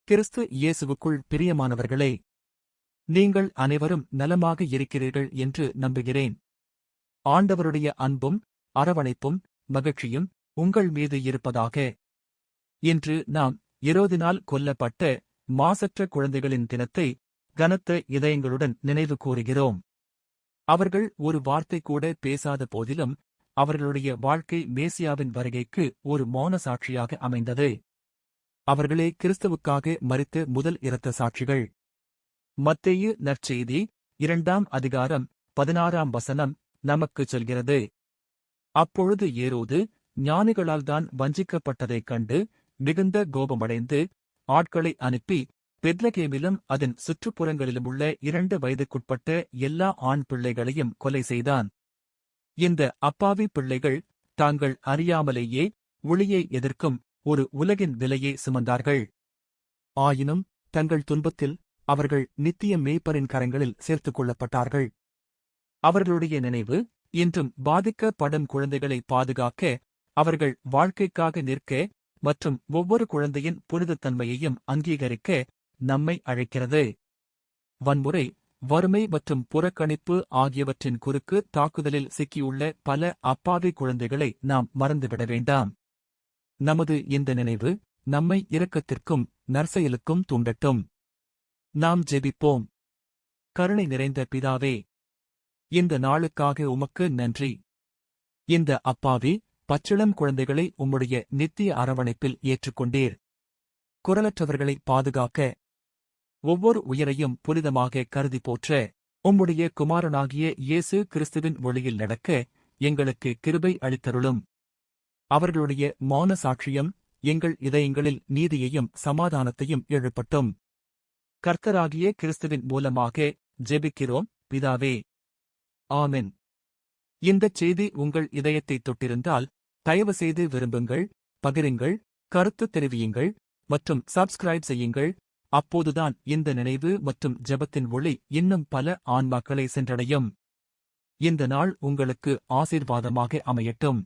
கிறிஸ்து இயேசுவுக்குள் பிரியமானவர்களே, நீங்கள் அனைவரும் நலமாக இருக்கிறீர்கள் என்று நம்புகிறேன். ஆண்டவருடைய அன்பும் அரவணைப்பும் மகிழ்ச்சியும் உங்கள் மீது இருப்பதாக. இன்று நாம் எரோதினால் கொல்லப்பட்ட மாசற்ற குழந்தைகளின் தினத்தை கனத்த இதயங்களுடன் நினைவு கூறுகிறோம். அவர்கள் ஒரு வார்த்தை கூட பேசாத போதிலும் அவர்களுடைய வாழ்க்கை மேசியாவின் வருகைக்கு ஒரு மௌன சாட்சியாக அமைந்தது. அவர்களே கிறிஸ்துவுக்காக மரித்த முதல் இரத்த சாட்சிகள். மத்தேயு நற்செய்தி 2ஆம் அதிகாரம் 16ஆம் வசனம் நமக்குச் சொல்கிறது. அப்பொழுது ஏரோது ஞானிகளால்தான் வஞ்சிக்கப்பட்டதைக் கண்டு மிகுந்த கோபமடைந்து ஆட்களை அனுப்பி பெத்லகேமிலும் அதன் சுற்றுப்புறங்களிலுமுள்ள 2 வயதுக்குட்பட்ட எல்லா ஆண் பிள்ளைகளையும் கொலை செய்தான். இந்த அப்பாவி பிள்ளைகள் தாங்கள் அறியாமலேயே ஒளியை எதிர்க்கும் ஒரு உலகின் விலையை சுமந்தார்கள். ஆயினும் தங்கள் துன்பத்தில் அவர்கள் நித்திய மேய்ப்பரின் கரங்களில் சேர்த்துக் கொள்ளப்பட்டார்கள். அவர்களுடைய நினைவு இன்றும் பாதிக்கப்படும் குழந்தைகளை பாதுகாக்க, அவர்கள் வாழ்க்கைக்காக நிற்க மற்றும் ஒவ்வொரு குழந்தையின் புனிதத்தன்மையையும் அங்கீகரிக்க நம்மை அழைக்கிறது. வன்முறை, வறுமை மற்றும் புறக்கணிப்பு ஆகியவற்றின் குறுக்கு தாக்குதலில் சிக்கியுள்ள பல அப்பாவி குழந்தைகளை நாம் மறந்துவிட வேண்டாம். நமது இந்த நினைவு நம்மை இரக்கத்திற்கும் நற்செயலுக்கும் தூண்டட்டும். நாம் ஜெபிப்போம். கருணை நிறைந்த பிதாவே, இந்த நாளுக்காக உமக்கு நன்றி. இந்த அப்பாவி பச்சிளம் குழந்தைகளை உம்முடைய நித்திய அரவணைப்பில் ஏற்றுக்கொண்டீர். குரலற்றவர்களை பாதுகாக்க, ஒவ்வொரு உயிரையும் புனிதமாக கருதி போற்ற, உம்முடைய குமாரனாகிய இயேசு கிறிஸ்துவின் ஒளியில் நடக்க எங்களுக்கு கிருபை அளித்தருளும். அவர்களுடைய மௌன சாட்சியம் எங்கள் இதயங்களில் நீதியையும் சமாதானத்தையும் எழுப்பட்டும். கர்த்தராகிய கிறிஸ்துவின் மூலமாக ஜெபிக்கிறோம் பிதாவே. ஆமென். இந்தச் செய்தி உங்கள் இதயத்தைத் தொட்டிருந்தால் தயவுசெய்து விரும்புங்கள், பகிருங்கள், கருத்து தெரிவியுங்கள் மற்றும் சப்ஸ்கிரைப் செய்யுங்கள். அப்போதுதான் இந்த நினைவு மற்றும் ஜெபத்தின் ஒளி இன்னும் பல ஆன்மாக்களை சென்றடையும். இந்த நாள் உங்களுக்கு ஆசீர்வாதமாக அமையட்டும்.